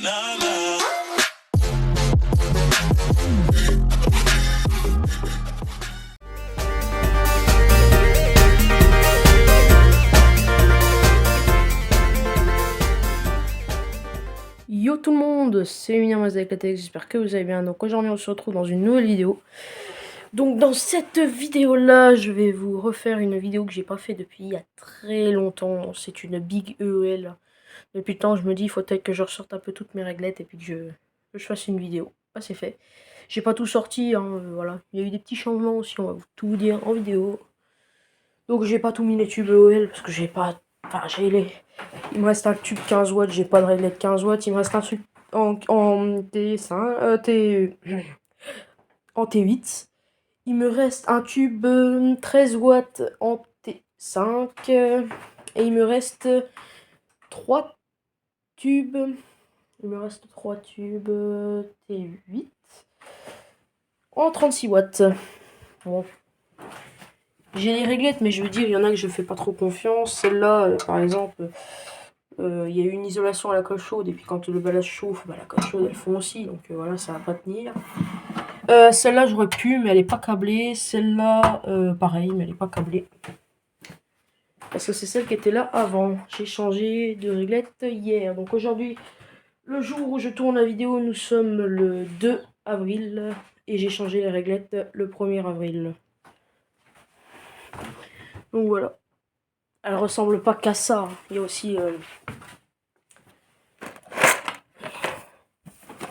Yo tout le monde, c'est Emilien avec la télé, j'espère que vous allez bien. Donc aujourd'hui on se retrouve dans une nouvelle vidéo. Donc dans cette vidéo là, je vais vous refaire une vidéo que j'ai pas fait depuis il y a très longtemps. C'est une big EOL. Depuis le temps je me dis il faut peut-être que je ressorte un peu toutes mes réglettes et puis que je fasse une vidéo. Bah c'est fait. J'ai pas tout sorti, hein, voilà. Il y a eu des petits changements aussi, on va tout vous dire en vidéo. Donc j'ai pas tout mis les tubes EOL parce que j'ai pas... Enfin il me reste un tube 15 watts, j'ai pas de réglette 15 watts, il me reste un truc en T5, en T8. Il me reste un tube 13 watts en T5 et il me reste 3 tubes. Il me reste 3 tubes T8 en 36 watts. Bon. J'ai les réglettes, mais je veux dire, il y en a que je fais pas trop confiance. Celle-là, par exemple, il y a eu une isolation à la colle chaude, et puis quand le balai chauffe, bah, la colle chaude elle fond aussi, donc voilà, ça va pas tenir. Celle-là j'aurais pu, mais elle est pas câblée. Celle-là, pareil, mais elle est pas câblée. Parce que c'est celle qui était là avant. J'ai changé de réglette hier. Donc aujourd'hui, le jour où je tourne la vidéo, nous sommes le 2 avril. Et j'ai changé les réglettes le 1er avril. Donc voilà. Elle ressemble pas qu'à ça. Il y a aussi...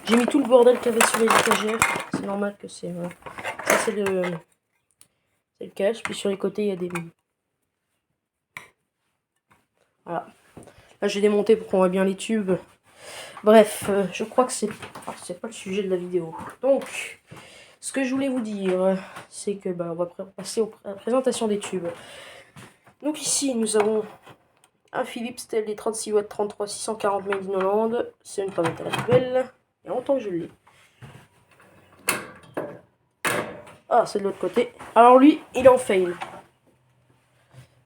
J'ai mis tout le bordel qu'il y avait sur les étagères. C'est normal que c'est... Voilà. Ça c'est le cache. Puis sur les côtés, il y a des... Voilà. Là j'ai démonté pour qu'on voit bien les tubes. Bref, je crois que c'est pas le sujet de la vidéo. Donc, ce que je voulais vous dire, c'est que on va passer à la présentation des tubes. Donc ici, nous avons un Philips TLD 36 watts 33 640 made in Hollande. C'est une pas mettre à la poubelle. Il y a longtemps que je l'ai. Ah, c'est de l'autre côté. Alors lui, il est en fail.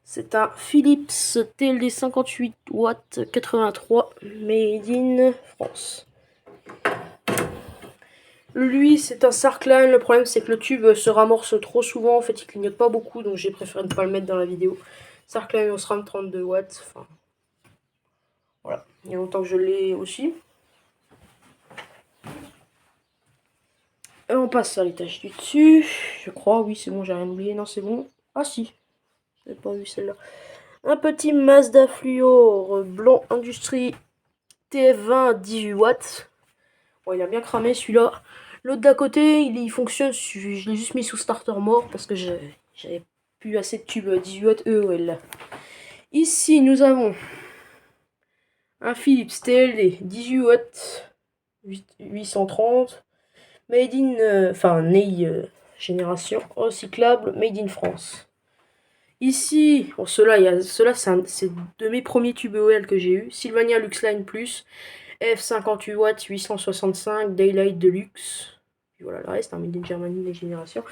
C'est un Philips TLD 58 watts 83 made in France. Lui, c'est un Sarkline. Le problème, c'est que le tube se ramorce trop souvent. En fait, il clignote pas beaucoup, donc j'ai préféré ne pas le mettre dans la vidéo. Sarkline Osram 32 watts. Enfin, voilà. Il y a longtemps que je l'ai aussi. Et on passe à l'étage du dessus. Je crois, oui, c'est bon, j'ai rien oublié. Non, c'est bon. Ah, si. J'ai pas vu celle-là. Un petit Mazda Fluor blanc Industrie TF20 18 watts. Bon, il a bien cramé celui-là. L'autre d'à côté, il fonctionne. Je l'ai juste mis sous starter mort parce que j'avais plus assez de tubes 18 watts EOL. Ici, nous avons un Philips TLD 18 watts 830 made in, Ney génération recyclable made in France. Ici, bon, ceux-là, c'est de mes premiers tubes EOL que j'ai eu. Sylvania Luxline Plus F58 watts 865 Daylight Deluxe. Puis voilà le reste, made in Germany des générations.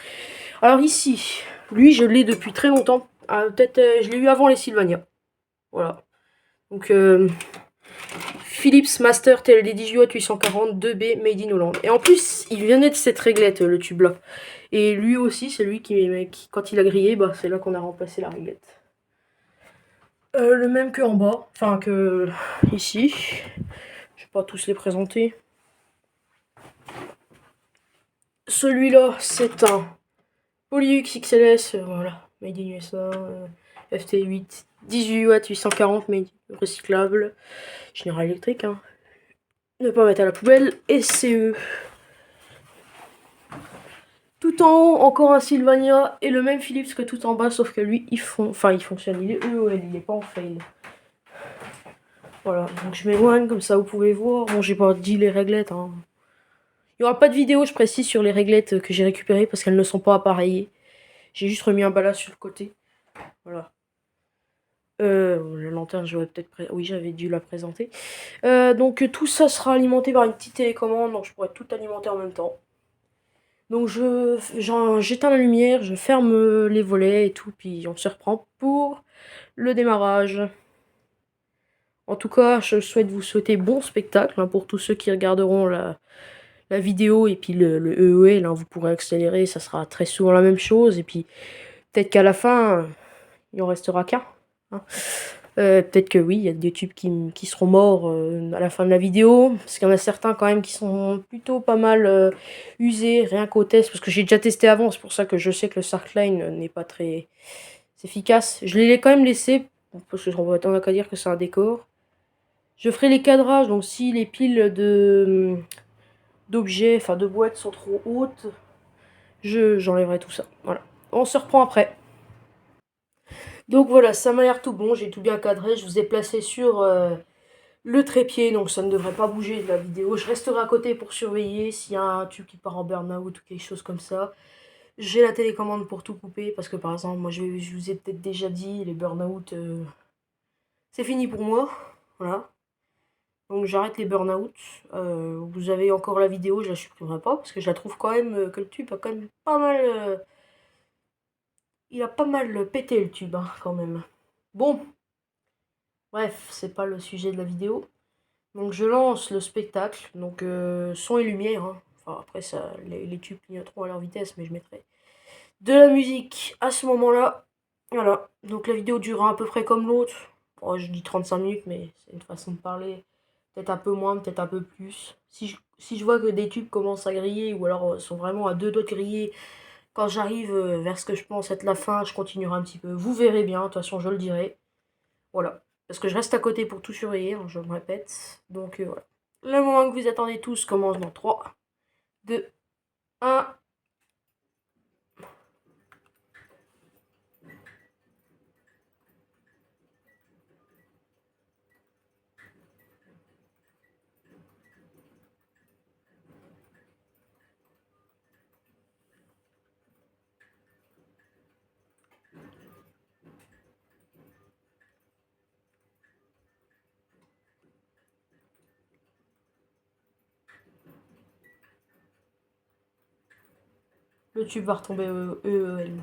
Alors ici, lui je l'ai depuis très longtemps. Peut-être je l'ai eu avant les Sylvania. Voilà. Donc Philips Master TLD 18 watts 840 2B made in Hollande. Et en plus, il venait de cette réglette, le tube là. Et lui aussi, c'est lui qui quand il a grillé, bah, c'est là qu'on a remplacé la réglette. Le même que en bas, enfin que ici. Je vais pas tous les présenter. Celui-là, c'est un Polyux XLS, voilà, made in USA, FT8, 18 watts 840, made recyclable, General Electric, hein. Ne pas mettre à la poubelle, et CE. Tout en haut, encore un Sylvania, et le même Philips que tout en bas, sauf que lui, il fonctionne, il est EOL, il n'est pas en fail. Voilà, donc je m'éloigne, comme ça vous pouvez voir. Bon, j'ai pas dit les réglettes, hein. Il n'y aura pas de vidéo, je précise, sur les réglettes que j'ai récupérées, parce qu'elles ne sont pas appareillées. J'ai juste remis un balai sur le côté. Voilà. La lanterne, oui, j'avais dû la présenter. Donc tout ça sera alimenté par une petite télécommande, donc je pourrais tout alimenter en même temps. Donc j'éteins la lumière, je ferme les volets et tout, puis on se reprend pour le démarrage. En tout cas, je souhaite vous souhaiter bon spectacle hein, pour tous ceux qui regarderont la vidéo et puis le EEL, hein, vous pourrez accélérer, ça sera très souvent la même chose. Et puis peut-être qu'à la fin, il en restera qu'un. Hein. Peut-être que oui, il y a des tubes qui seront morts à la fin de la vidéo. Parce qu'il y en a certains quand même qui sont plutôt pas mal usés, rien qu'au test. Parce que j'ai déjà testé avant, c'est pour ça que je sais que le Sarkline n'est pas très efficace. Je l'ai quand même laissé, parce qu'on n'a qu'à dire que c'est un décor. Je ferai les cadrages, donc si les piles d'objets, enfin de boîtes sont trop hautes, j'enlèverai tout ça. Voilà. On se reprend après. Donc voilà, ça m'a l'air tout bon, j'ai tout bien cadré, je vous ai placé sur le trépied, donc ça ne devrait pas bouger de la vidéo. Je resterai à côté pour surveiller s'il y a un tube qui part en burn-out ou quelque chose comme ça. J'ai la télécommande pour tout couper, parce que par exemple, moi je vous ai peut-être déjà dit, les burn-out, c'est fini pour moi. Voilà. Donc j'arrête les burn-out. Vous avez encore la vidéo, je la supprimerai pas, parce que je la trouve quand même, que le tube a quand même pas mal... il a pas mal pété le tube, hein, quand même. Bon, bref, c'est pas le sujet de la vidéo. Donc je lance le spectacle, donc son et lumière. Hein. Enfin après ça, les tubes clignoteront à leur vitesse, mais je mettrai de la musique à ce moment-là. Voilà, donc la vidéo durera à peu près comme l'autre. Bon, je dis 35 minutes, mais c'est une façon de parler. Peut-être un peu moins, peut-être un peu plus. Si je vois que des tubes commencent à griller, ou alors sont vraiment à deux doigts de griller, quand j'arrive vers ce que je pense être la fin, je continuerai un petit peu. Vous verrez bien, de toute façon je le dirai. Voilà. Parce que je reste à côté pour tout surveiller, hein, je me répète. Donc voilà. Le moment que vous attendez tous commence dans 3, 2, 1. Le tube va retomber EEL.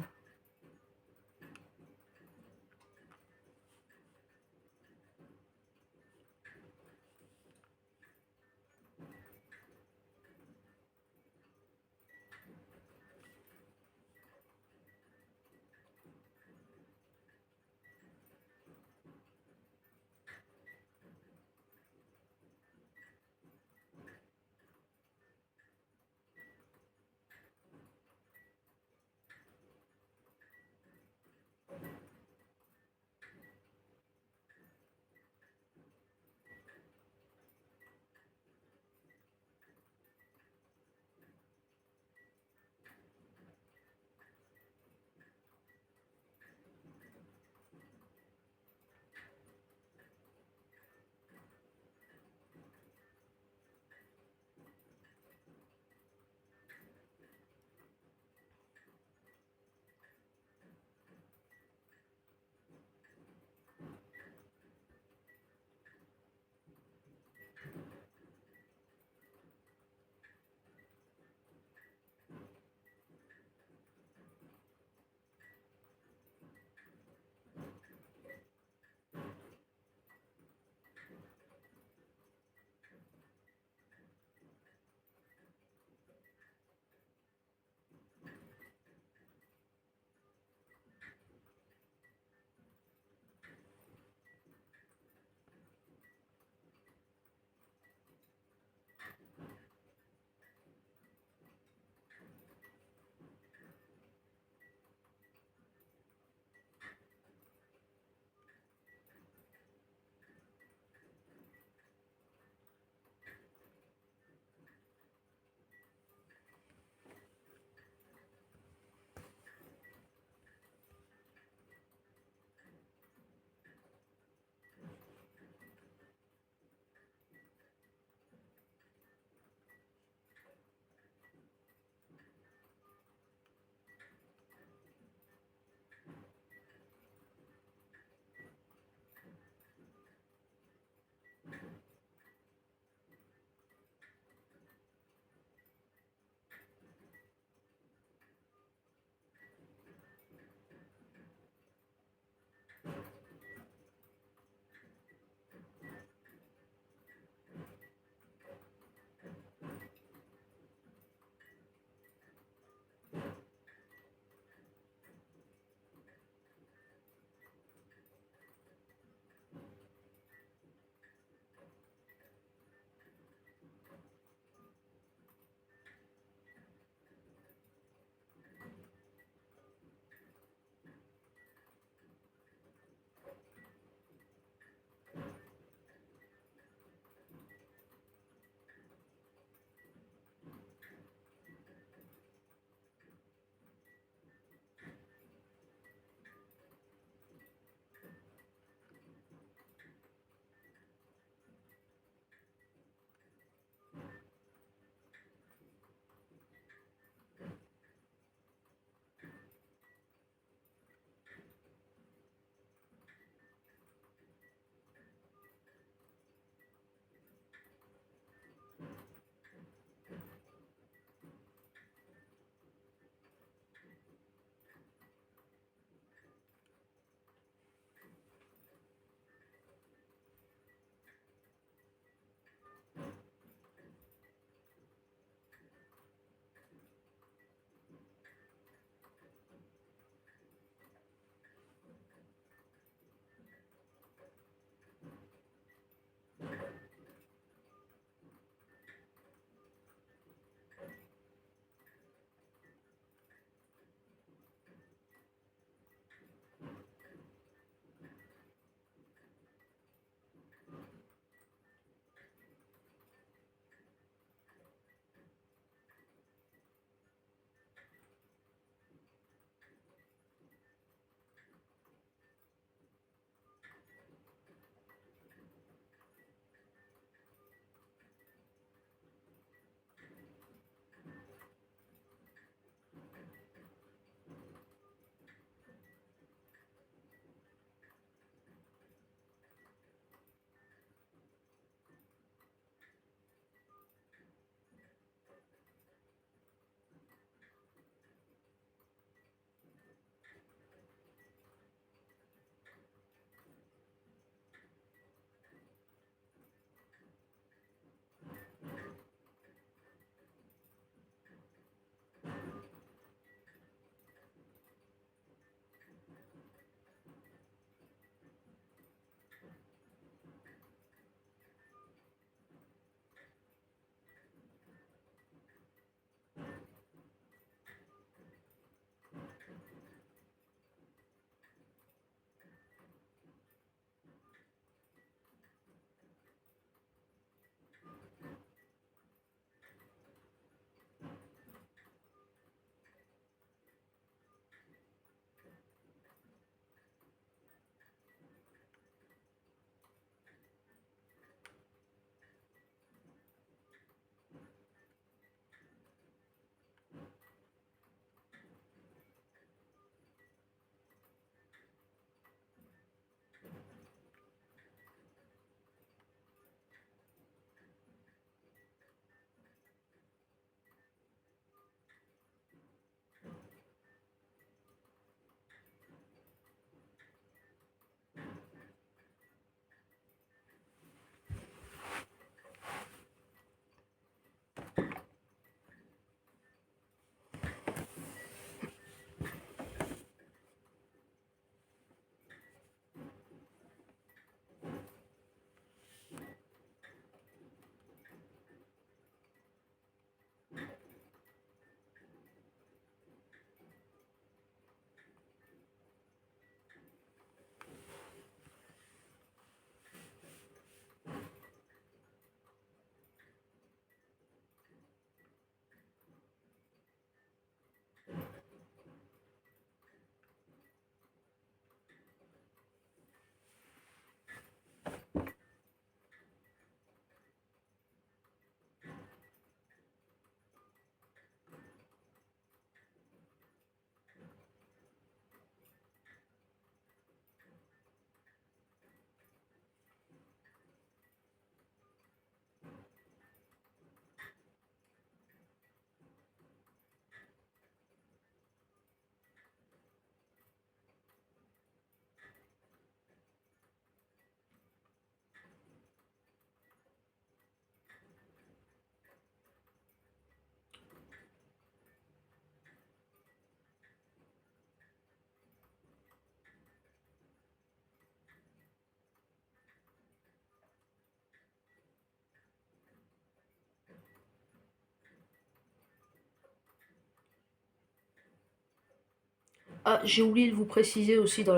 Ah, j'ai oublié de vous préciser aussi dans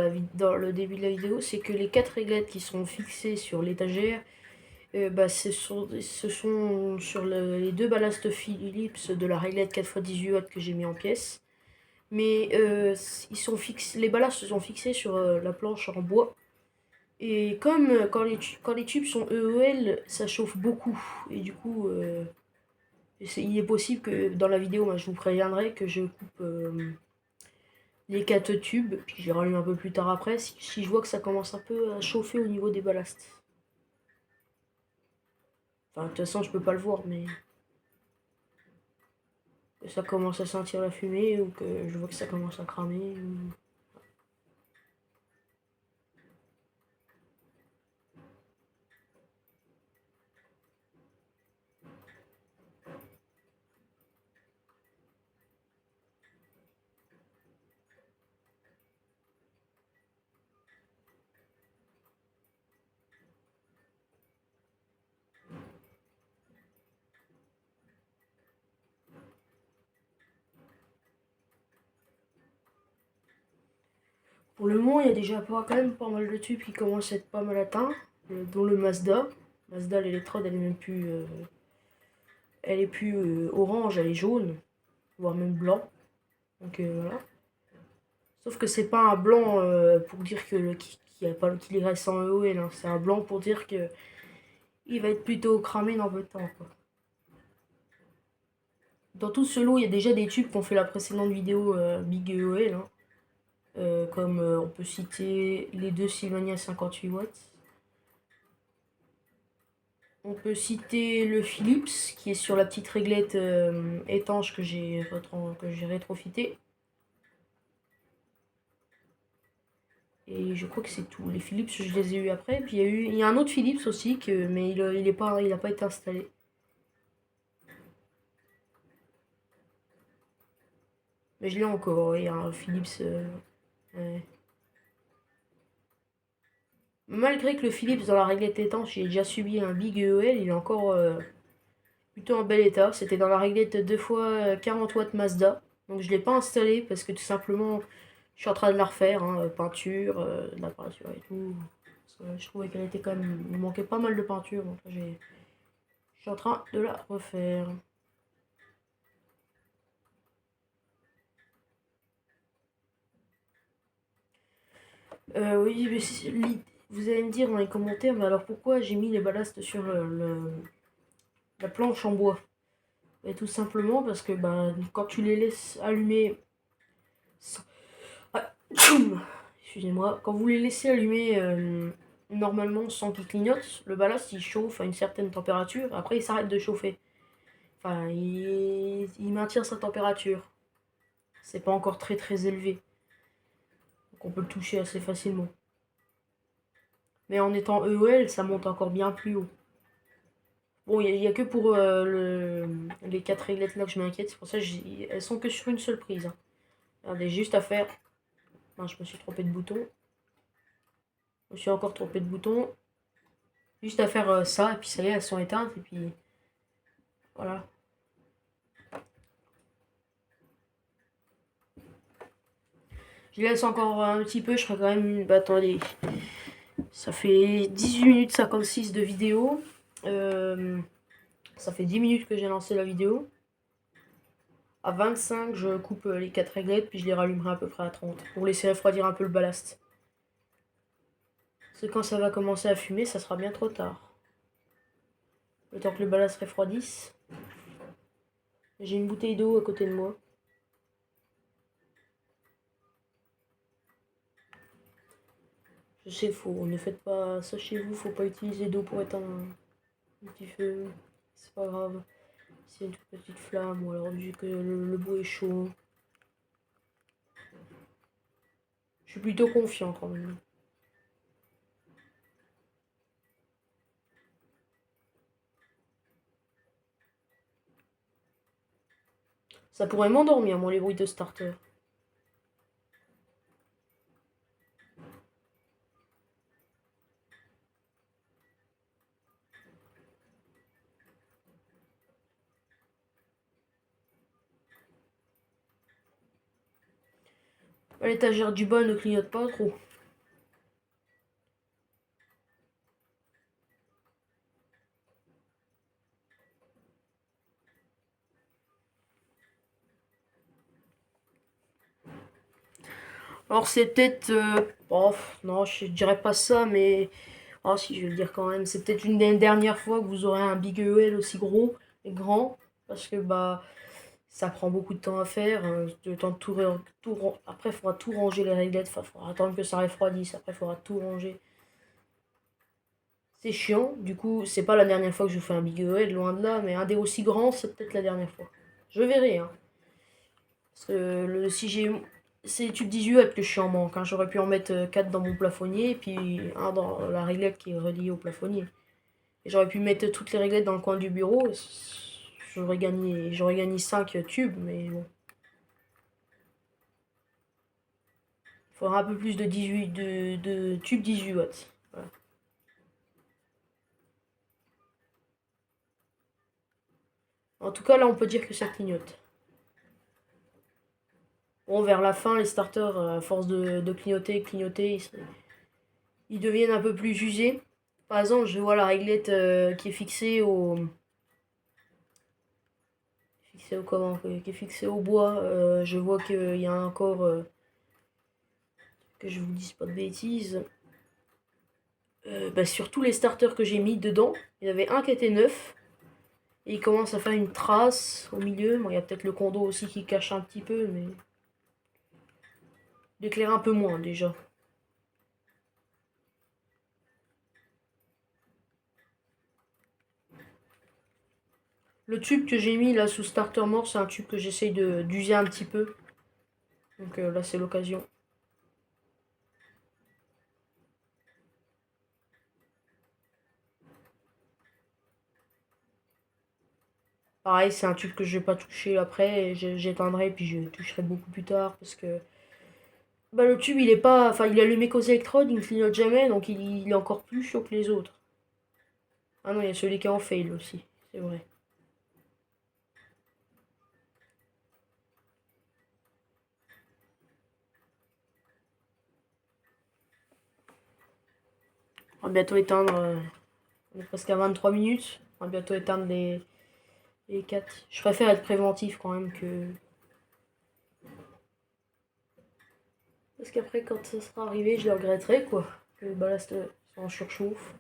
le début de la vidéo, c'est que les 4 réglettes qui sont fixées sur l'étagère, bah, ce sont sur les 2 ballasts Philips de la réglette 4x18 watts que j'ai mis en pièces. Mais les ballasts sont fixés sur la planche en bois. Et comme quand les tubes sont EEL, ça chauffe beaucoup. Et du coup, il est possible que dans la vidéo, moi, je vous préviendrai que je coupe les 4 tubes, puis je les rallume un peu plus tard après, si je vois que ça commence un peu à chauffer au niveau des ballasts. Enfin, de toute façon, je peux pas le voir, mais que ça commence à sentir la fumée, ou que je vois que ça commence à cramer. Pour le moment, il y a déjà quand même pas mal de tubes qui commencent à être pas mal atteints, dont le Mazda. Mazda, l'électrode, elle est même plus, orange, elle est jaune, voire même blanc. Donc voilà. Sauf que c'est pas un blanc pour dire qu'il reste en EOL, hein. C'est un blanc pour dire que il va être plutôt cramé dans peu de temps, quoi. Dans tout ce lot, il y a déjà des tubes qu'on fait la précédente vidéo Big EOL, hein. Comme on peut citer les 2 Sylvania 58 watts. On peut citer le Philips qui est sur la petite réglette étanche que j'ai rétrofité. Et je crois que c'est tout. Les Philips, je les ai eu après. Puis il y a un autre Philips aussi, mais il a pas été installé. Mais je l'ai encore, il y a un Philips. Ouais. Malgré que le Philips dans la réglette étanche, il a déjà subi un Big EOL, il est encore plutôt en bel état. C'était dans la réglette 2x 40 watts Mazda. Donc je ne l'ai pas installé parce que tout simplement, je suis en train de la refaire, hein, peinture, de la peinture et tout. Parce que je trouvais qu'elle était quand même. Il manquait pas mal de peinture, donc là, je suis en train de la refaire. Oui, mais vous allez me dire dans les commentaires, mais alors pourquoi j'ai mis les ballasts sur la planche en bois? Et tout simplement parce que bah, quand tu les laisses allumer. Ah, excusez-moi, quand vous les laissez allumer normalement sans qu'ils clignotent, le ballast il chauffe à une certaine température, après il s'arrête de chauffer. Enfin, il maintient sa température. C'est pas encore très très élevé. Donc on peut le toucher assez facilement. Mais en étant EOL, ça monte encore bien plus haut. Bon, il n'y a que pour les 4 réglettes là que je m'inquiète, c'est pour ça qu'elles sont que sur une seule prise, hein. Regardez, juste à faire. Non, je me suis trompé de bouton. Je me suis encore trompé de bouton. Juste à faire ça, et puis ça y est, elles sont éteintes, et puis voilà. Je laisse encore un petit peu, je ferai quand même une. Bah attendez. Ça fait 18 minutes 56 de vidéo. Ça fait 10 minutes que j'ai lancé la vidéo. À 25, je coupe les 4 réglettes, puis je les rallumerai à peu près à 30 pour laisser refroidir un peu le ballast. Parce que quand ça va commencer à fumer, ça sera bien trop tard. Le temps que le ballast refroidisse. J'ai une bouteille d'eau à côté de moi. Je sais, ne faites pas ça chez vous, faut pas utiliser d'eau pour éteindre un petit feu. C'est pas grave. C'est une toute petite flamme, ou alors vu que le bout est chaud. Je suis plutôt confiant quand même. Ça pourrait m'endormir, moi, les bruits de starter. L'étagère du bas ne clignote pas trop. Alors c'est peut-être... oh, non, je dirais pas ça, mais... Oh si, je vais le dire quand même. C'est peut-être une des dernières fois que vous aurez un Big EOL aussi gros et grand. Parce que bah ça prend beaucoup de temps à faire. Le temps de après, il faudra tout ranger les réglettes. Enfin, il faudra attendre que ça refroidisse. Après, il faudra tout ranger. C'est chiant. Du coup, c'est pas la dernière fois que je vous fais un Big EOL, loin de là. Mais un des aussi grands, c'est peut-être la dernière fois. Je verrai, hein. Parce que si j'ai... C'est tube 18 watts que je suis en manque, hein. J'aurais pu en mettre 4 dans mon plafonnier, et puis un dans la réglette qui est reliée au plafonnier. Et j'aurais pu mettre toutes les réglettes dans le coin du bureau. J'aurais gagné 5 tubes, mais bon. Il faudra un peu plus de 18 de tubes 18 watts. Voilà. En tout cas, là, on peut dire que ça clignote. Bon, vers la fin, les starters, à force de clignoter, ils deviennent un peu plus usés. Par exemple, je vois la réglette qui est qui est fixée au bois. Je vois qu'il y a encore, que je vous dise pas de bêtises, bah, sur tous les starters que j'ai mis dedans, il y avait un qui était neuf. Et il commence à faire une trace au milieu. Bon, il y a peut-être le condo aussi qui cache un petit peu, mais il éclaire un peu moins déjà. Le tube que j'ai mis là sous starter mort, c'est un tube que j'essaye d'user un petit peu. Donc là, c'est l'occasion. Pareil, c'est un tube que je vais pas toucher après. J'éteindrai puis je toucherai beaucoup plus tard parce que bah, le tube il est pas. Enfin, il est allumé qu'aux électrodes, il ne clignote jamais donc il est encore plus chaud que les autres. Ah non, il y a celui qui est en fail aussi, c'est vrai. On va bientôt éteindre. On est presque à 23 minutes. On va bientôt éteindre les 4. Je préfère être préventif quand même que. Parce qu'après, quand ça sera arrivé, je le regretterai quoi. Que le ballast soit en surchauffe.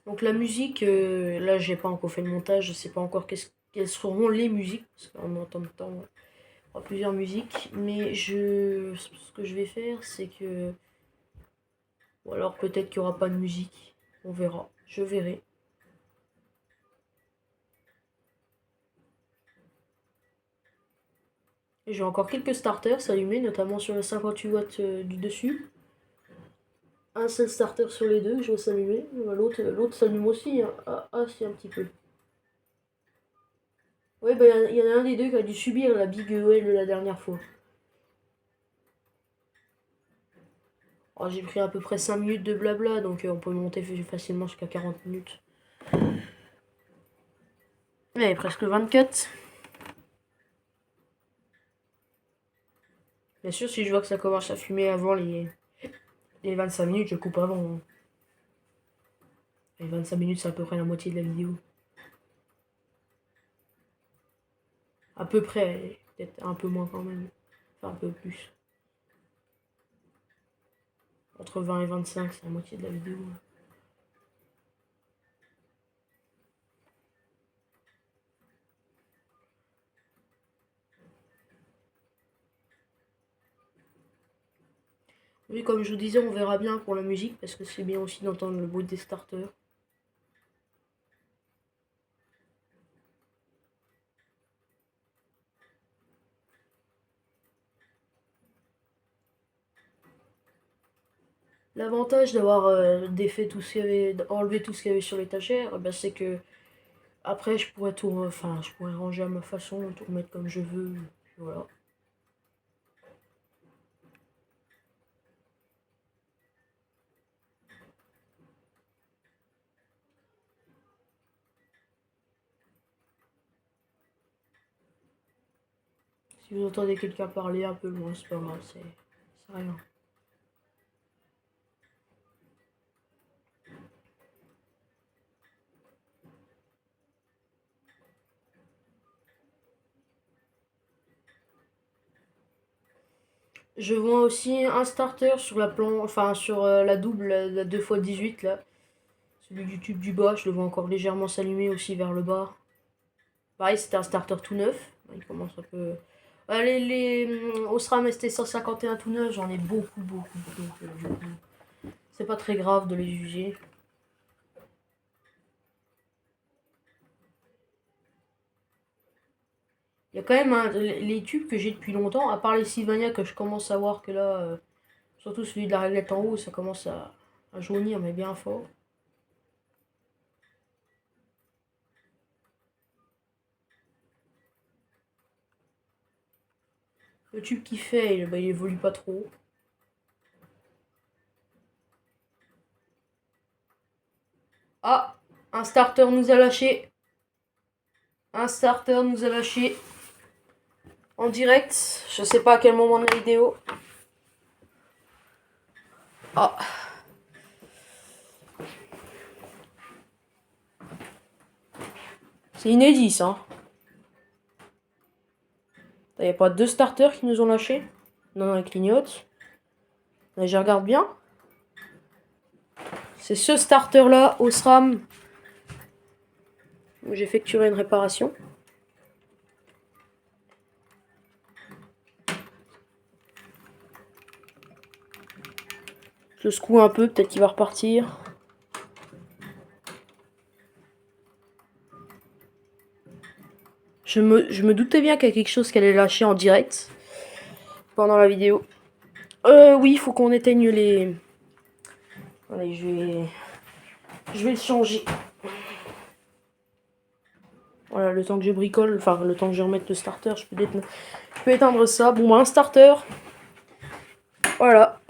Donc la musique, là j'ai pas encore fait le montage, je sais pas encore quelles seront les musiques, parce qu'en entend temps, il y aura plusieurs musiques, mais ce que je vais faire, c'est que, ou alors peut-être qu'il y aura pas de musique, on verra, je verrai. Et j'ai encore quelques starters s'allumer, notamment sur le 58 watts du dessus. Un seul starter sur les deux que je vois s'allumer, l'autre s'allume aussi, hein. Ah, si, un petit peu. Ouais, bah il y en a un des deux qui a dû subir la Big EOL de la dernière fois. Oh, j'ai pris à peu près 5 minutes de blabla, donc on peut monter facilement jusqu'à 40 minutes. Ouais, presque 24. Bien sûr, si je vois que ça commence à fumer avant les 25 minutes, je coupe avant. Les 25 minutes, c'est à peu près la moitié de la vidéo. À peu près, peut-être un peu moins quand même. Enfin, un peu plus. Entre 20 et 25, c'est la moitié de la vidéo. Oui, comme je vous disais, on verra bien pour la musique, parce que c'est bien aussi d'entendre le bruit des starters. L'avantage d'avoir défait tout ce qu'il y avait, enlevé tout ce qu'il y avait sur l'étagère, bah, c'est que après je pourrais tout, enfin je pourrais ranger à ma façon, tout remettre comme je veux, puis voilà. Si vous entendez quelqu'un parler un peu loin, c'est pas grave, c'est rien. Je vois aussi un starter sur la plan, enfin sur la double, la 2x18 là. Celui du tube du bas, je le vois encore légèrement s'allumer aussi vers le bas. Pareil, c'était un starter tout neuf. Il commence un peu. Les Osram ST151 tout neuf, j'en ai beaucoup. C'est pas très grave de les juger. Il y a quand même les tubes que j'ai depuis longtemps, à part les Sylvania que je commence à voir que là, surtout celui de la réglette en haut, ça commence à jaunir, mais bien fort. Le tube qui fait, il évolue pas trop. Ah, un starter nous a lâché. Un starter nous a lâché en direct. Je sais pas à quel moment de la vidéo. Ah. C'est inédit ça. Il n'y a pas deux starters qui nous ont lâché. Non, elle clignote. Mais je regarde bien. C'est ce starter là, Osram. J'effectuerai une réparation. Je le secoue un peu, peut-être qu'il va repartir. Je me doutais bien qu'il y a quelque chose qu'elle allait lâcher en direct pendant la vidéo. Oui, il faut qu'on éteigne les... Allez, je vais le changer. Voilà, le temps que je bricole, enfin le temps que je remette le starter, je peux éteindre ça. Bon, un starter. Voilà.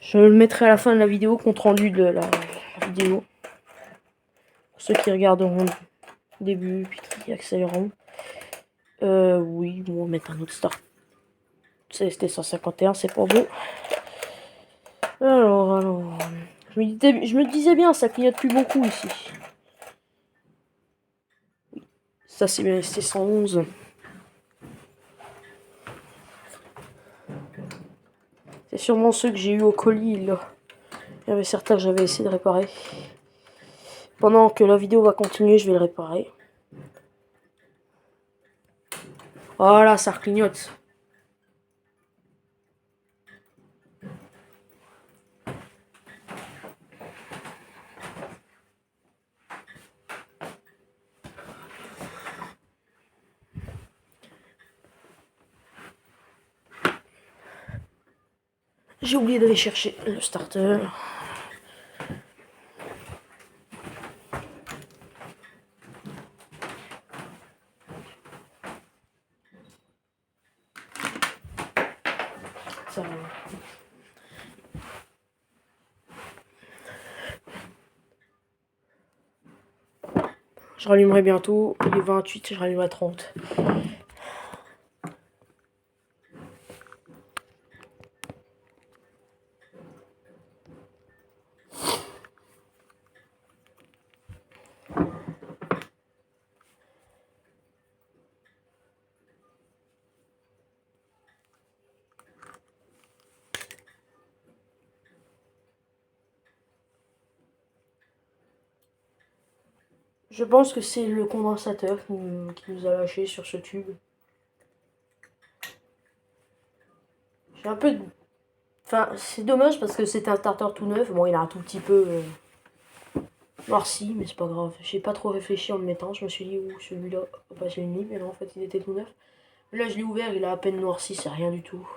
Je le mettrai à la fin de la vidéo, compte rendu de la vidéo. Pour ceux qui regarderont le début, puis qui accéléreront. Oui, bon, on va mettre un autre start. C'était 151, c'est pas beau. Alors. Je me disais bien, ça clignote plus beaucoup ici. Ça, c'est 111. C'est sûrement ceux que j'ai eu au colis, là. Il y avait certains que j'avais essayé de réparer. Pendant que la vidéo va continuer, je vais le réparer. Voilà, ça reclignote. J'ai oublié d'aller chercher le starter. Ça va. Je rallumerai bientôt. Il est 28, je rallumerai 30. Je pense que c'est le condensateur qui nous a lâché sur ce tube. J'ai un peu... Enfin, c'est dommage parce que c'est un starter tout neuf. Bon, il a un tout petit peu noirci, mais c'est pas grave. J'ai pas trop réfléchi en le mettant. Je me suis dit, ouh, celui-là, pas j'ai une mais non, en fait, il était tout neuf. Là, je l'ai ouvert, il a à peine noirci, c'est rien du tout.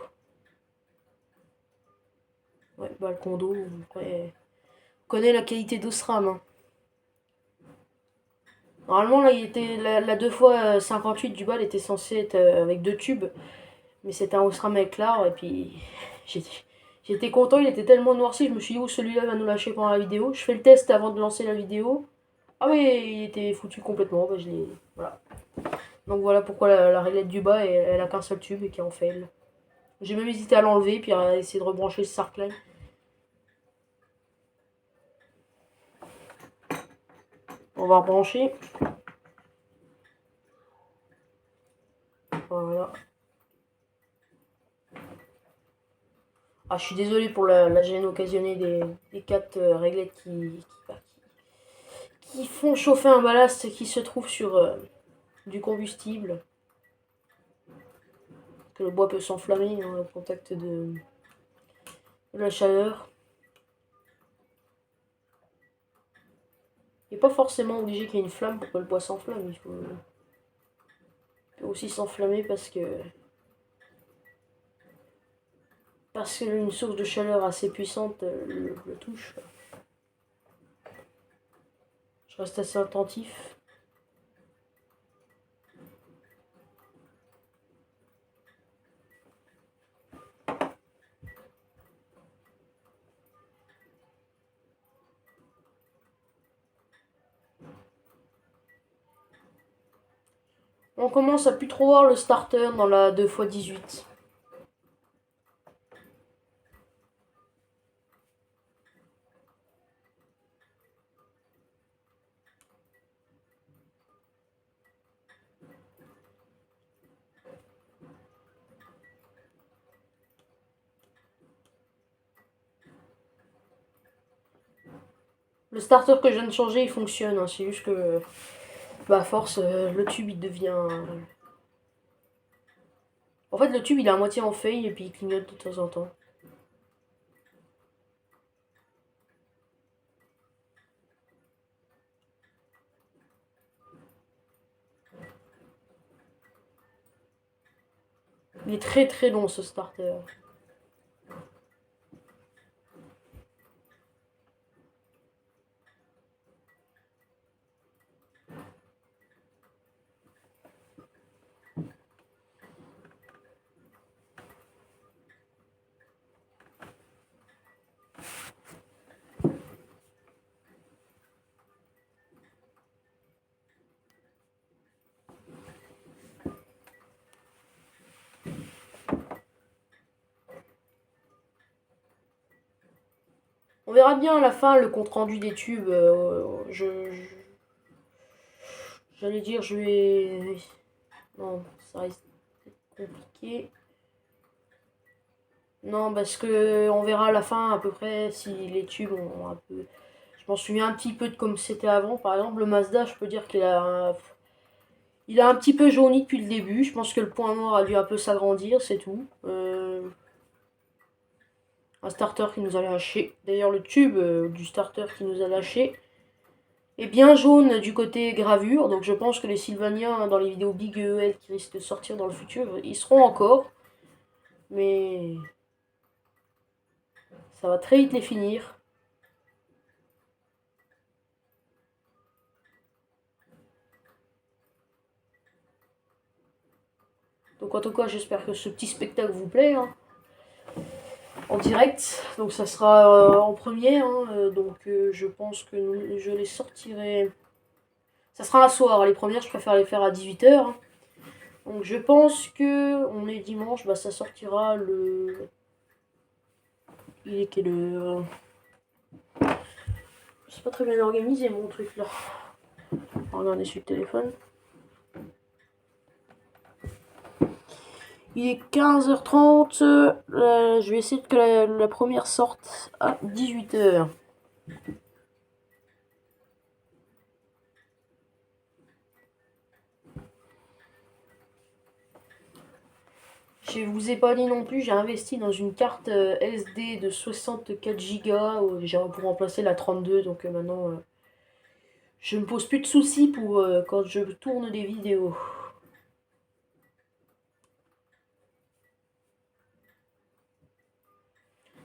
Ouais, bah, le condo, après... On connaît la qualité d'Osram, hein. Normalement, là, il était la 2x58 du bas, elle était censée être avec deux tubes. Mais c'était un Osram avec l'art, et puis j'étais content, il était tellement noirci, je me suis dit, oh, celui-là va nous lâcher pendant la vidéo. Je fais le test avant de lancer la vidéo. Ah oui, il était foutu complètement, bah, je l'ai... Voilà. Donc voilà pourquoi la réglette du bas, elle a qu'un seul tube et qui en fait elle. J'ai même hésité à l'enlever puis à essayer de rebrancher ce Sarkline. On va rebrancher. Voilà. Ah, je suis désolé pour la gêne occasionnée des 4 réglettes qui font chauffer un ballast qui se trouve sur du combustible. Que le bois peut s'enflammer au contact de la chaleur. Il n'est pas forcément obligé qu'il y ait une flamme pour que le bois s'enflamme. Il peut aussi s'enflammer parce qu'une source de chaleur assez puissante le touche. Je reste assez attentif. On commence à plus trop voir le starter dans la 2x18. Le starter que je viens de changer, il fonctionne. Hein. C'est juste que, à force, le tube, il devient... En fait, le tube, il est à moitié en feuille et puis il clignote de temps en temps. Il est très très long, ce starter. On verra bien à la fin le compte rendu des tubes. J'allais dire, je vais... Non, ça risque d'être compliqué. Non, parce que on verra à la fin à peu près si les tubes ont un peu... Je m'en souviens un petit peu de comme c'était avant. Par exemple, le Mazda, je peux dire il a un petit peu jauni depuis le début. Je pense que le point noir a dû un peu s'agrandir, c'est tout. Un starter qui nous a lâché. D'ailleurs, le tube du starter qui nous a lâché est bien jaune du côté gravure. Donc je pense que les Sylvania dans les vidéos Big EL qui risquent de sortir dans le futur, ils seront encore. Mais ça va très vite les finir. Donc en tout cas, j'espère que ce petit spectacle vous plaît. Hein, en direct. Donc ça sera en première. Hein, donc je pense que je les sortirai... Ça sera un soir. Les premières, je préfère les faire à 18h. Hein. Donc je pense que on est dimanche. Bah, ça sortira le... Il est quelle heure? C'est pas très bien organisé mon truc là. On va regarder sur le téléphone. Il est 15h30. Je vais essayer que la première sorte à 18h. Je vous ai pas dit non plus, j'ai investi dans une carte SD de 64 Go pour remplacer la 32. Donc maintenant, je me pose plus de soucis pour quand je tourne des vidéos.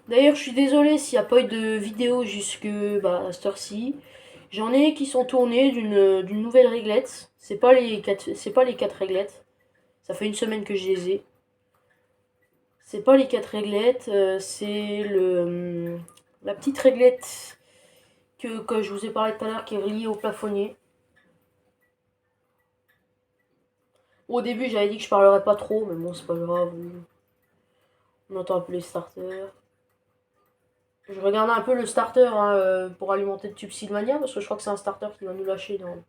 D'ailleurs, je suis désolée s'il n'y a pas eu de vidéo jusque à cette heure-ci. J'en ai qui sont tournées d'une nouvelle réglette. C'est pas les 4 réglettes. Ça fait une semaine que je les ai. C'est pas les 4 réglettes, c'est la petite réglette que je vous ai parlé tout à l'heure qui est reliée au plafonnier. Au début, j'avais dit que je parlerais pas trop, mais bon, c'est pas grave. On entend un peu les starters. Je regarde un peu le starter hein, pour alimenter le tube Sylvania, parce que je crois que c'est un starter qui va nous lâcher dans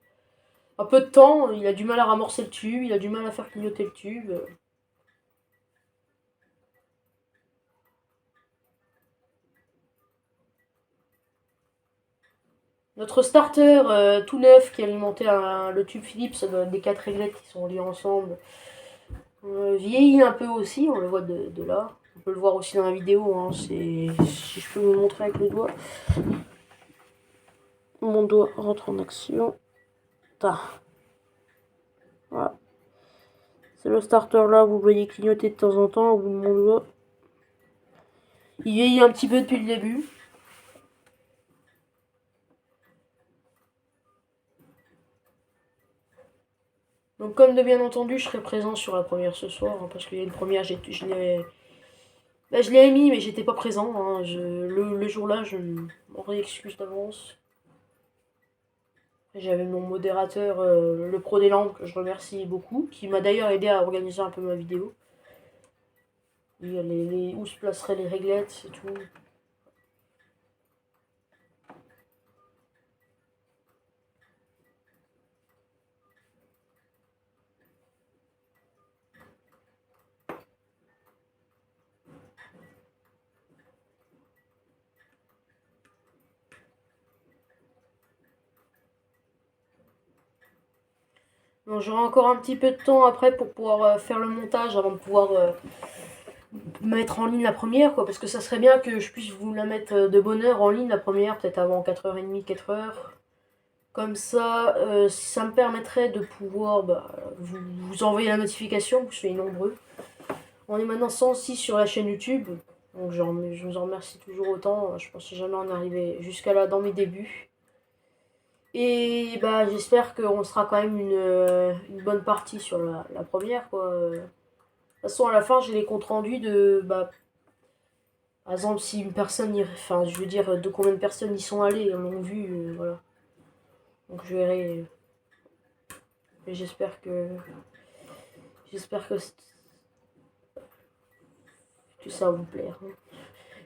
un peu de temps. Il a du mal à ramorcer le tube, il a du mal à faire clignoter le tube. Notre starter tout neuf qui alimentait le tube Philips, des 4 réglettes qui sont liées ensemble, vieillit un peu aussi, on le voit de là. On peut le voir aussi dans la vidéo, hein, si je peux vous montrer avec le doigt. Mon doigt rentre en action. Voilà. C'est le starter là, vous voyez clignoter de temps en temps au bout de mon doigt. Il vieillit un petit peu depuis le début. Donc comme de bien entendu, je serai présent sur la première ce soir, hein, parce qu'il y a une première, je l'ai émis, mais j'étais pas présent. Hein, le jour-là, je m'en réexcuse d'avance. J'avais mon modérateur, le Pro des Langues, que je remercie beaucoup, qui m'a d'ailleurs aidé à organiser un peu ma vidéo. Où se placeraient les réglettes et tout. Donc j'aurai encore un petit peu de temps après pour pouvoir faire le montage avant de pouvoir mettre en ligne la première, quoi, parce que ça serait bien que je puisse vous la mettre de bonne heure en ligne, la première, peut-être avant 4h30, 4h. Comme ça, ça me permettrait de pouvoir vous envoyer la notification, vous soyez nombreux. On est maintenant 106 sur la chaîne YouTube, donc je vous en remercie toujours autant. Je pensais jamais en arriver jusqu'à là dans mes débuts. Et bah j'espère qu'on sera quand même une bonne partie sur la première, quoi. De toute façon, à la fin, j'ai les comptes rendus de, par exemple, si une personne, enfin, je veux dire, de combien de personnes y sont allées, l'ont vu, voilà. Donc je verrai. Et j'espère que ça va vous plaire. Hein.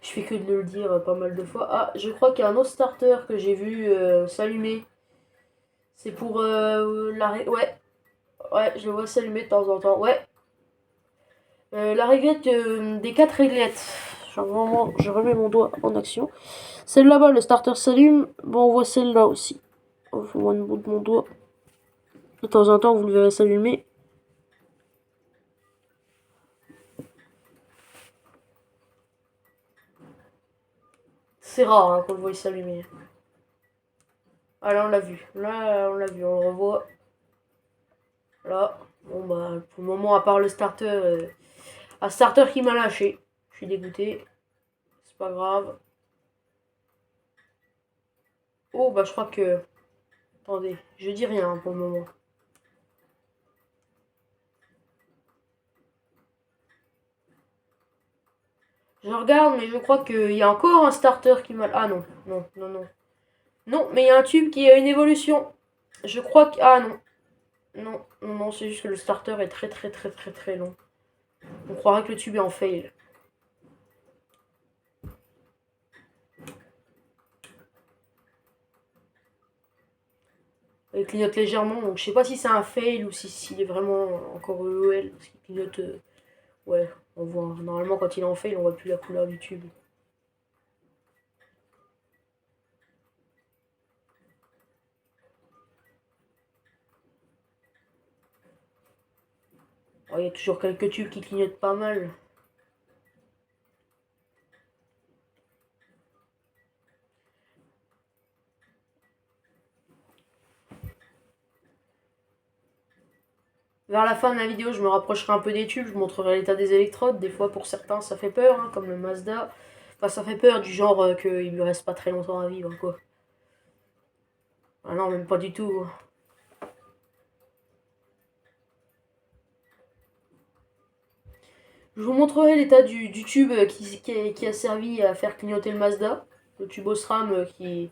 Je fais que de le dire pas mal de fois. Ah, je crois qu'il y a un autre starter que j'ai vu s'allumer. C'est pour ouais, ouais, je le vois s'allumer de temps en temps. Ouais, la réglette des 4 réglettes. Je remets mon doigt en action. Celle là-bas, le starter s'allume. Bon, on voit celle-là aussi. On voit le bout de mon doigt. De temps en temps, vous le verrez s'allumer. C'est rare hein, qu'on le voie s'allumer. Ah là, on l'a vu. Là, on l'a vu. On le revoit. Là. Bon, bah, pour le moment, à part le starter... un starter qui m'a lâché. Je suis dégoûté. C'est pas grave. Oh, bah, je crois que... Attendez, je dis rien pour le moment. Je regarde, mais je crois qu'il y a encore un starter qui m'a... Ah non, non, non, non. Non, mais il y a un tube qui a une évolution. Je crois que... Ah non. Non, non, non, c'est juste que le starter est très, très, très, très, très long. On croirait que le tube est en fail. Il clignote légèrement, donc je sais pas si c'est un fail ou s'il est vraiment encore EOL. Parce qu'il clignote... Ouais, on voit. Normalement, quand il est en fail, on voit plus la couleur du tube. Oh, il y a toujours quelques tubes qui clignotent pas mal. Vers la fin de la vidéo, je me rapprocherai un peu des tubes, je montrerai l'état des électrodes. Des fois, pour certains, ça fait peur, hein, comme le Mazda. Enfin, ça fait peur du genre qu'il lui reste pas très longtemps à vivre, quoi. Ah non, même pas du tout. Je vous montrerai l'état du tube qui a servi à faire clignoter le Mazda. Le tube Osram qui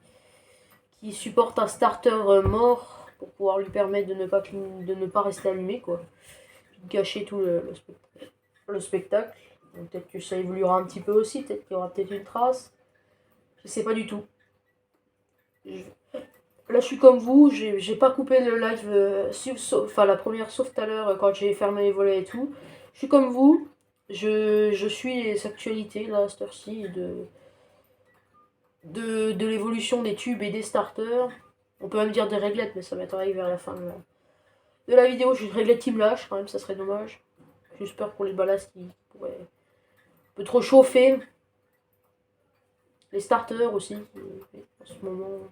supporte un starter mort pour pouvoir lui permettre de ne pas rester allumé, quoi. gâcher tout le spectacle. Peut-être que ça évoluera un petit peu aussi, peut-être qu'il y aura peut-être une trace. Je sais pas du tout. Là, je suis comme vous, j'ai pas coupé le live, enfin la première, sauf tout à l'heure quand j'ai fermé les volets et tout. Je suis comme vous, je suis les actualités là, à cette heure-ci, de l'évolution des tubes et des starters. On peut même dire des réglettes, mais ça m'étonnerait vers la fin de la vidéo. J'ai une réglette qui me lâche, quand même, ça serait dommage. J'ai juste peur pour les ballasts qui pourraient un peu trop chauffer. Les starters aussi, en ce moment.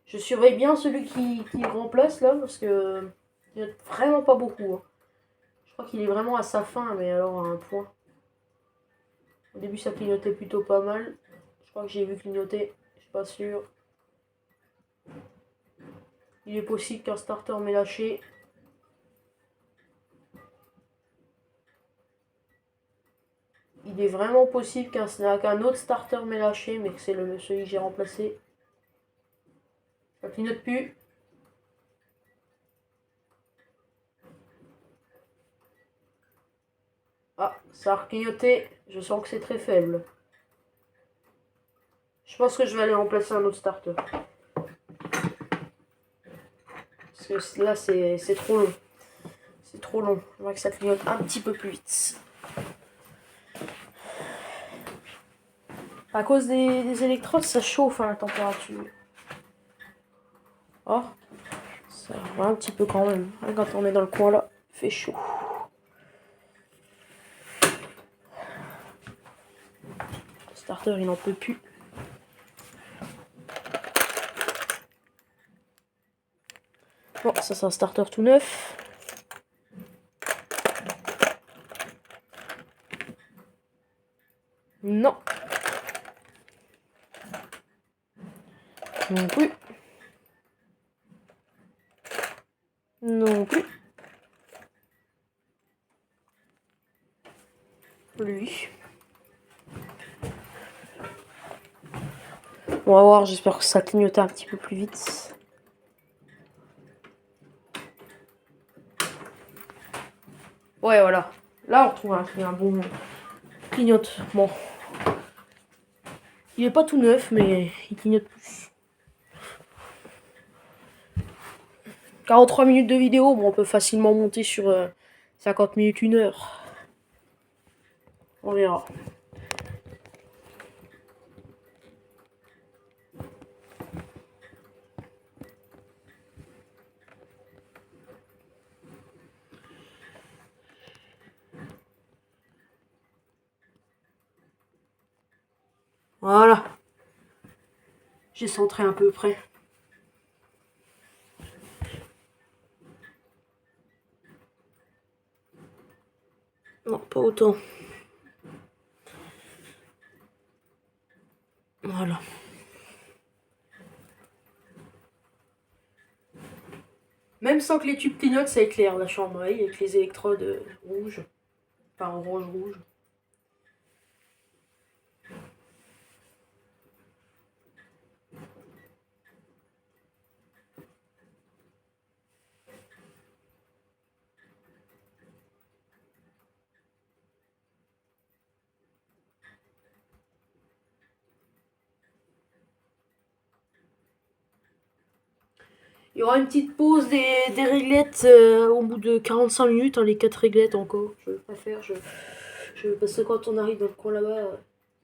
Je surveille bien celui qui remplace là, parce que il n'y en a vraiment pas beaucoup. Hein. Je crois qu'il est vraiment à sa fin, mais alors à un point. Au début, ça clignotait plutôt pas mal. Je crois que j'ai vu clignoter, je suis pas sûr. Il est possible qu'un starter m'ait lâché. Il est vraiment possible qu'un autre starter m'ait lâché, mais que c'est celui que j'ai remplacé. Ça clignote plus. Ah, ça a clignoté. Je sens que c'est très faible. Je pense que je vais aller remplacer un autre starter. Parce que là, c'est trop long. C'est trop long. J'aimerais que ça clignote un petit peu plus vite. À cause des électrodes, ça chauffe à la température. Oh, ça va un petit peu quand même. Quand on est dans le coin là, il fait chaud. Le starter, il n'en peut plus. Bon, ça c'est un starter tout neuf. Non. Non plus. Non plus. Lui. On va voir, j'espère que ça clignote un petit peu plus vite. Ouais, voilà. Là, on retrouve un bon clignotement. Il est pas tout neuf, mais il clignote plus. 43 minutes de vidéo, bon, on peut facilement monter sur 50 minutes, 1 heure. On verra. Voilà. J'ai centré à peu près. Non, pas autant. Voilà. Même sans que les tubes clignotent, ça éclaire la chambre avec les électrodes rouges. Enfin, orange-rouge. Il y aura une petite pause des réglettes au bout de 45 minutes, hein, les 4 réglettes encore. Je préfère, parce que quand on arrive dans le coin là-bas,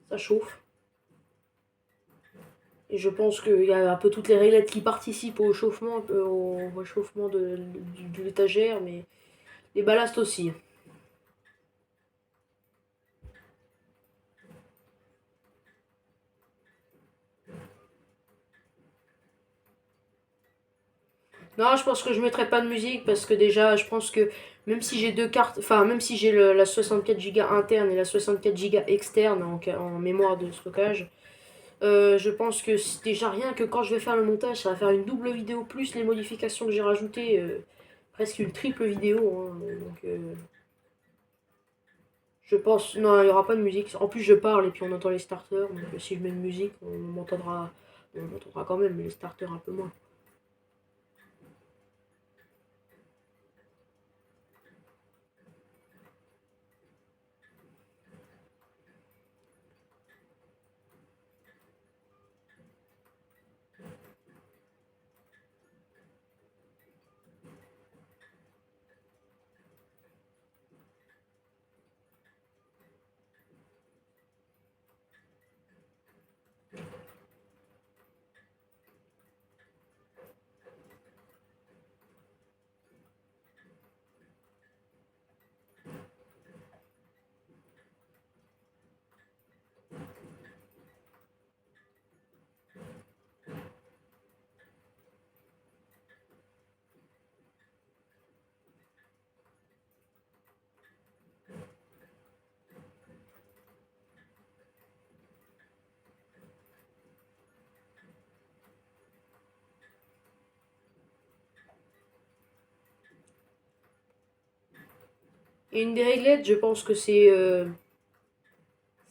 ça chauffe. Et je pense qu'il y a un peu toutes les réglettes qui participent au chauffement, au chauffement de l'étagère, mais les ballasts aussi. Non, je pense que je mettrai pas de musique parce que déjà, je pense que même si j'ai deux cartes, enfin, même si j'ai la 64 Go interne et la 64 Go externe en mémoire de stockage, je pense que déjà rien que quand je vais faire le montage, ça va faire une double vidéo plus les modifications que j'ai rajoutées, presque une triple vidéo. Hein, donc, je pense, non, il n'y aura pas de musique. En plus, je parle et puis on entend les starters, donc si je mets une musique, on m'entendra On le montrera quand même, mais les starters un peu moins. Et une des réglettes, je pense que c'est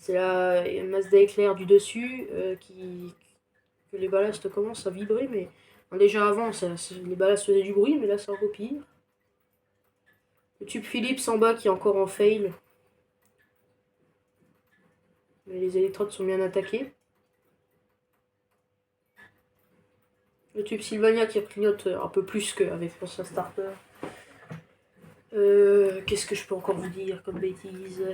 la Mazda Éclair du dessus que les ballasts commencent à vibrer, mais déjà avant, les ballasts faisaient du bruit, mais là c'est encore pire. Le tube Philips en bas qui est encore en fail. Mais les électrodes sont bien attaquées. Le tube Sylvania qui clignote un peu plus qu'avec l'ancien starter. Qu'est-ce que je peux encore vous dire comme bêtise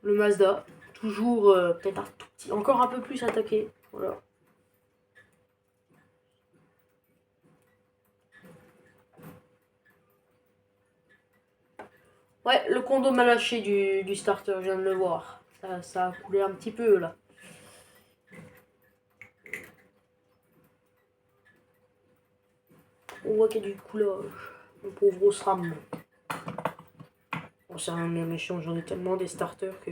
Le Mazda, toujours peut-être un tout petit, encore un peu plus attaqué. Voilà. Ouais, le condom a lâché du starter, je viens de le voir. Ça a coulé un petit peu là. On voit qu'il y a du coulage. Mon pauvre Osram. Bon, c'est rien de méchant, j'en ai tellement des starters que.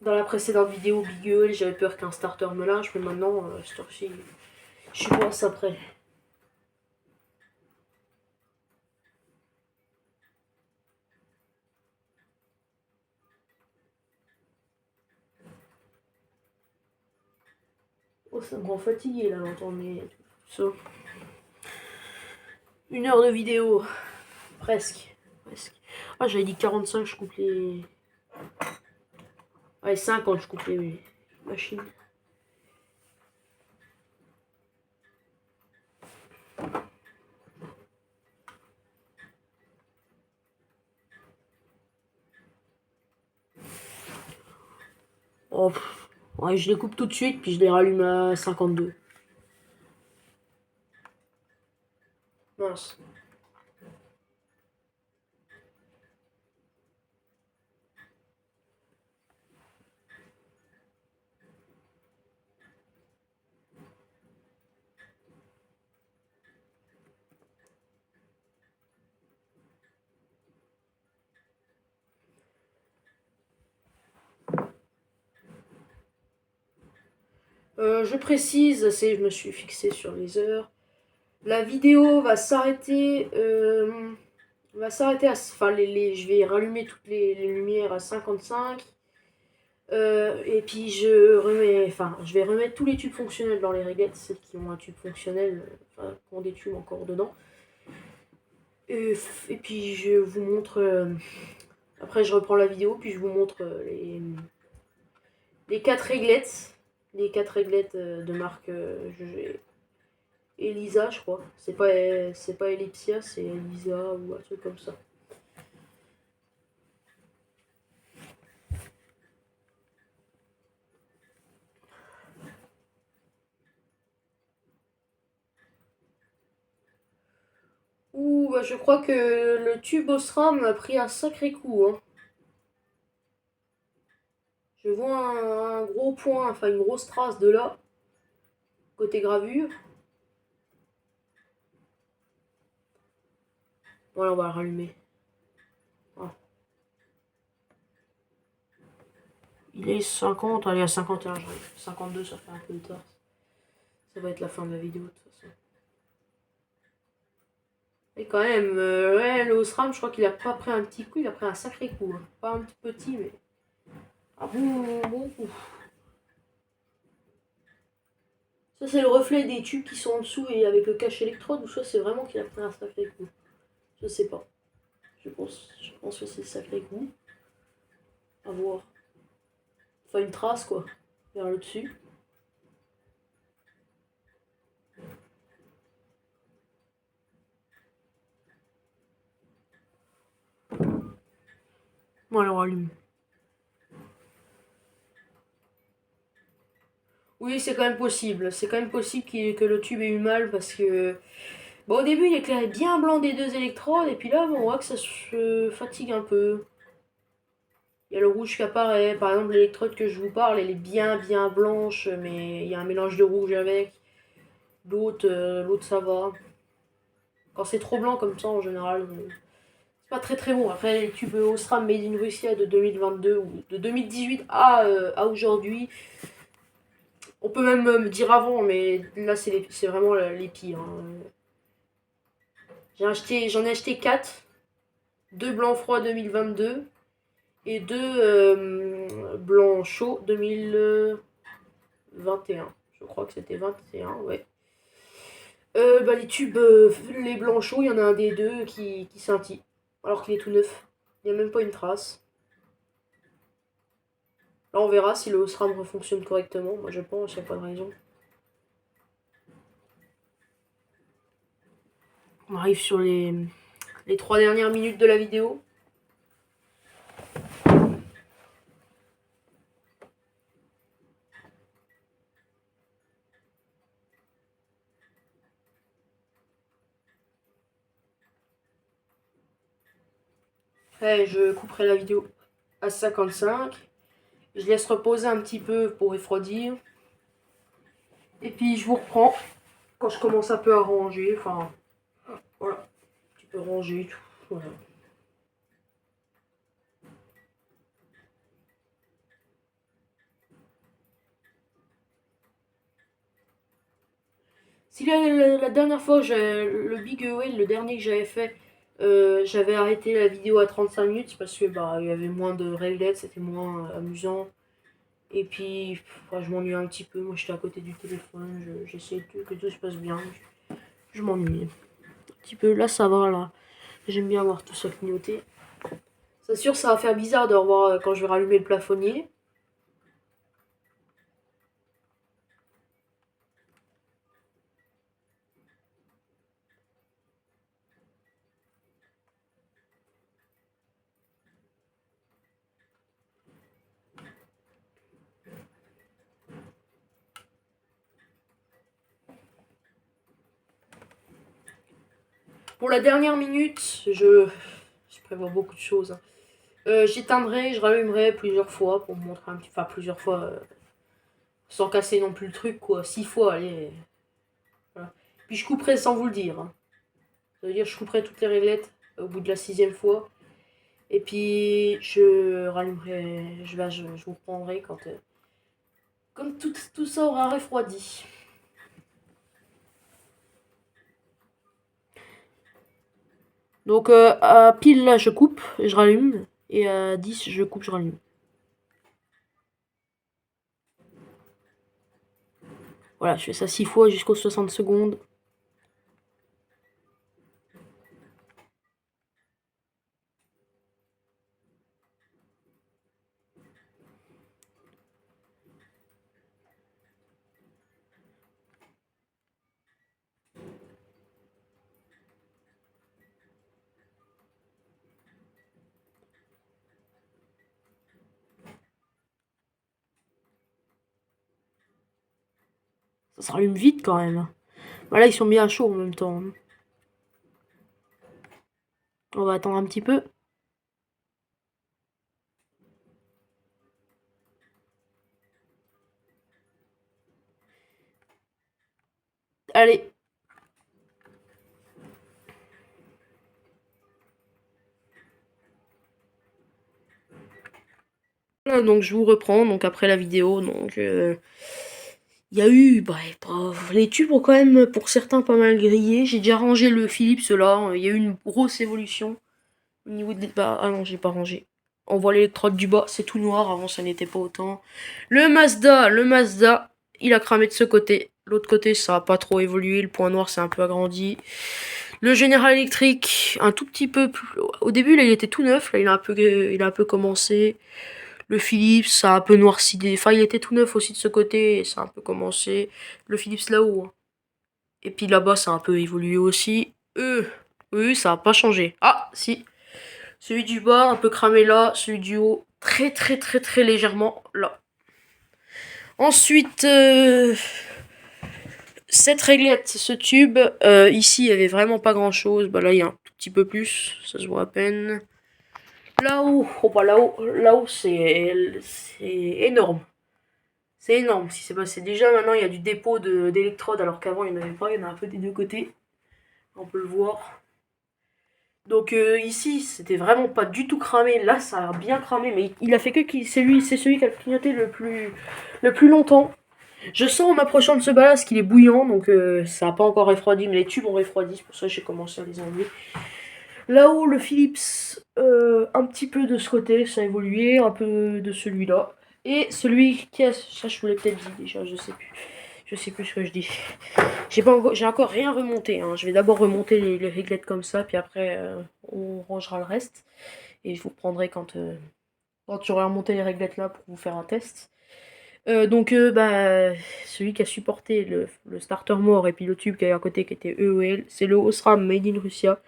Dans la précédente vidéo Big Eul, j'avais peur qu'un starter me lâche, mais maintenant, cette heure-ci, je suis pas ça près. Oh, ça me rend fatigué là d'entendre ça. 1 heure de vidéo. Presque. Ah, j'avais dit 45, je coupe les. Ouais, 50, je coupe les machines. Oh, ouais, je les coupe tout de suite, puis je les rallume à 52. Mince. Je précise, je me suis fixé sur les heures. La vidéo va s'arrêter. Enfin, je vais rallumer toutes les lumières à 55. Et puis je vais remettre tous les tubes fonctionnels dans les réglettes, celles qui ont un tube fonctionnel, enfin, qui ont des tubes encore dedans. Et puis je vous montre. Après, je reprends la vidéo, puis je vous montre les 4 réglettes. Les 4 réglettes de marque Elisa, je crois. C'est pas Ellipsia, c'est Elisa ou un truc comme ça. Ouh, bah, je crois que le tube Osram a pris un sacré coup, hein. Je vois un gros point, enfin une grosse trace de là, côté gravure. Voilà, on va le rallumer. Ah. Il est 50, allez à 51, j'arrive. 52, ça fait un peu tard. Ça va être la fin de la vidéo de toute façon. Et quand même, ouais, le Osram, je crois qu'il a pas pris un petit coup, il a pris un sacré coup. Hein. Pas un petit, mais un bon coup. Ça, c'est le reflet des tubes qui sont en dessous et avec le cache électrode, ou soit c'est vraiment qu'il a pris un sacré coup. Je sais pas. Je pense que c'est le sacré coup. À voir. Enfin, une trace, quoi. Vers le dessus. Bon, alors, allume. Oui, c'est quand même possible. C'est quand même possible que le tube ait eu mal parce que. Bon, au début, il éclairait bien blanc des deux électrodes, et puis là, bon, on voit que ça se fatigue un peu. Il y a le rouge qui apparaît. Par exemple, l'électrode que je vous parle, elle est bien blanche, mais il y a un mélange de rouge avec. L'autre ça va. Quand c'est trop blanc comme ça, en général, c'est pas très bon. Après, les tubes Osram Made in Russia de 2022 ou de 2018 à aujourd'hui, on peut même me dire avant, mais là, c'est vraiment les pires. Hein. J'en ai acheté 4. 2 blancs froids 2022 et 2 blancs chauds 2021. Je crois que c'était 21, ouais. Les tubes, les blancs chauds, il y en a un des deux qui scintille. Alors qu'il est tout neuf. Il n'y a même pas une trace. Là, on verra si le SRAM fonctionne correctement. Moi, je pense, il n'y a pas de raison. On arrive sur les 3 dernières minutes de la vidéo. Après, je couperai la vidéo à 55. Je laisse reposer un petit peu pour refroidir. Et puis, je vous reprends quand je commence un peu à ranger. Enfin, voilà. Un petit peu ranger, tout. Voilà. Si la dernière fois, le Big Whale, le dernier que j'avais fait, j'avais arrêté la vidéo à 35 minutes parce que il y avait moins de réglettes, c'était moins amusant. Et puis, je m'ennuie un petit peu. Moi, j'étais à côté du téléphone, j'essayais que tout se passe bien. Je m'ennuie un petit peu. Là, ça va, là. J'aime bien voir tout ça clignoter. C'est sûr, ça va faire bizarre de revoir quand je vais rallumer le plafonnier. Pour la dernière minute, je prévois beaucoup de choses. Hein. J'éteindrai, je rallumerai plusieurs fois pour me montrer un petit. Enfin, plusieurs fois, sans casser non plus le truc, quoi. 6 fois, allez. Voilà. Puis je couperai sans vous le dire. Hein. Ça veut dire que je couperai toutes les réglettes au bout de la 6e fois. Et puis je rallumerai, je vous reprendrai quand tout ça aura refroidi. Donc à pile là, je coupe, je rallume. Et à 10, je coupe, je rallume. Voilà, je fais ça 6 fois jusqu'aux 60 secondes. Ça se rallume vite quand même. Voilà, ils sont bien chauds en même temps. On va attendre un petit peu. Allez. Donc je vous reprends donc après la vidéo. Donc Il y a eu, bref, les tubes ont quand même, pour certains, pas mal grillé. J'ai déjà rangé le Philips là. Il y a eu une grosse évolution au niveau des. Bah, ah non, j'ai pas rangé. On voit l'électrode du bas, c'est tout noir. Avant, ça n'était pas autant. Le Mazda, il a cramé de ce côté. L'autre côté, ça a pas trop évolué. Le point noir s'est un peu agrandi. Le General Electric, un tout petit peu plus. Au début, là, il était tout neuf. Là, il a un peu commencé. Le Philips, ça a un peu noirci des. Enfin, il était tout neuf aussi de ce côté, et ça a un peu commencé. Le Philips là-haut, hein. Et puis là-bas, ça a un peu évolué aussi. Oui, ça a pas changé. Ah, si. Celui du bas, un peu cramé là. Celui du haut, très, très, très, très légèrement là. Ensuite, cette réglette, ce tube, ici, il y avait vraiment pas grand-chose. Bah là, il y a un tout petit peu plus. Ça se voit à peine. Là-haut, oh bah là-haut, c'est énorme. C'est énorme ce qui s'est passé. Déjà, maintenant, il y a du dépôt d'électrodes, alors qu'avant, il n'y en avait pas. Il y en a un peu des deux côtés. On peut le voir. Donc ici, c'était vraiment pas du tout cramé. Là, ça a bien cramé, mais il a fait que c'est celui qui a clignoté le plus longtemps. Je sens en m'approchant de ce ballast qu'il est bouillant, donc ça n'a pas encore refroidi, mais les tubes ont refroidi, c'est pour ça que j'ai commencé à les enlever. Là-haut, le Philips, un petit peu de ce côté, ça a évolué, un peu de celui-là. Et celui qui a. Ça, je vous l'ai peut-être dit déjà, je sais plus. Je sais plus ce que je dis. J'ai encore rien remonté, hein. Je vais d'abord remonter les réglettes comme ça, puis après, on rangera le reste. Et je vous reprendrai quand j'aurai remonté les réglettes là pour vous faire un test. Donc, celui qui a supporté le starter mort et puis le tube qui est à côté qui était EOL, c'est le Osram Made in Russia.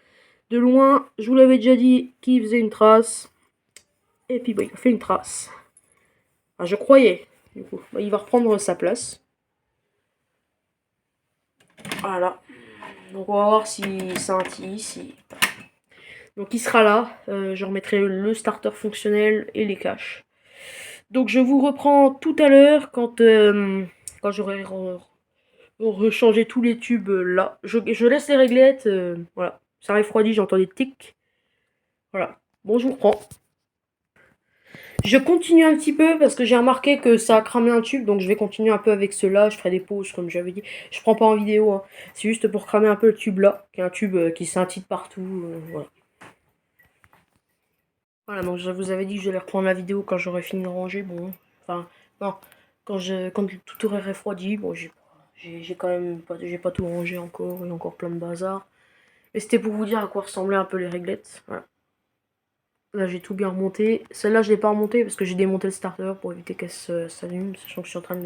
De loin, je vous l'avais déjà dit qu'il faisait une trace. Et puis, il a fait une trace. Enfin, je croyais. Du coup, il va reprendre sa place. Voilà. Donc, on va voir s'il scintille ici. Donc, il sera là. Je remettrai le starter fonctionnel et les caches. Donc, je vous reprends tout à l'heure quand j'aurai rechangé tous les tubes là. Je laisse les réglettes. Voilà. Ça refroidit, j'entends des tics. Voilà. Bon, je vous reprends. Je continue un petit peu parce que j'ai remarqué que ça a cramé un tube, donc je vais continuer un peu avec cela. Je ferai des pauses comme j'avais dit. Je prends pas en vidéo, hein. C'est juste pour cramer un peu le tube là, qui est un tube qui scintille partout. Voilà. Voilà, donc je vous avais dit que j'allais reprendre la vidéo quand j'aurai fini de ranger. Bon, enfin, non, quand tout aurait refroidi. Bon, j'ai quand même pas, j'ai pas tout rangé encore, il y a encore plein de bazar. Mais c'était pour vous dire à quoi ressemblaient un peu les réglettes. Voilà. Là, j'ai tout bien remonté. Celle-là, je l'ai pas remontée parce que j'ai démonté le starter pour éviter qu'elle s'allume, sachant que je suis en train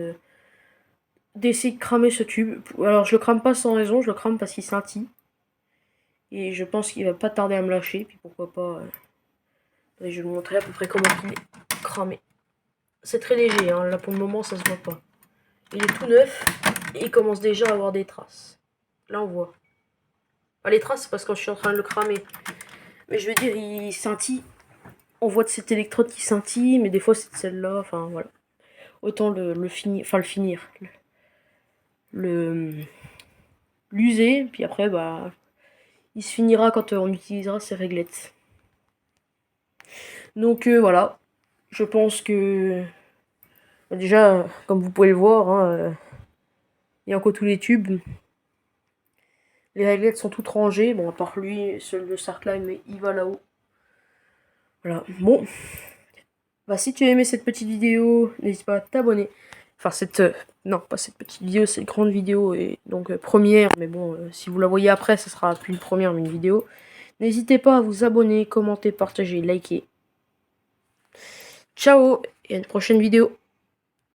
d'essayer de cramer ce tube. Alors, je le crame pas sans raison, je le crame parce qu'il scintille. Et je pense qu'il va pas tarder à me lâcher, puis pourquoi pas. Je vais vous montrer à peu près comment il est cramé. C'est très léger, hein. Là pour le moment ça se voit pas. Il est tout neuf et il commence déjà à avoir des traces. Là on voit. Enfin, les traces c'est parce que je suis en train de le cramer. Mais je veux dire, il scintille. On voit de cette électrode qui scintille, mais des fois c'est de celle-là. Enfin voilà. Autant le finir. Enfin le finir. L'user, puis après il se finira quand on utilisera ces réglettes. Donc voilà. Je pense que déjà, comme vous pouvez le voir, hein, il y a encore tous les tubes. Les réglettes sont toutes rangées. Bon, à part lui, seul le Sarkline, mais il va là-haut. Voilà. Bon. Si tu as aimé cette petite vidéo, n'hésite pas à t'abonner. Enfin, non, pas cette petite vidéo, cette grande vidéo. Et donc, première. Mais bon, si vous la voyez après, ça sera plus une première, mais une vidéo. N'hésitez pas à vous abonner, commenter, partager, liker. Ciao et à une prochaine vidéo.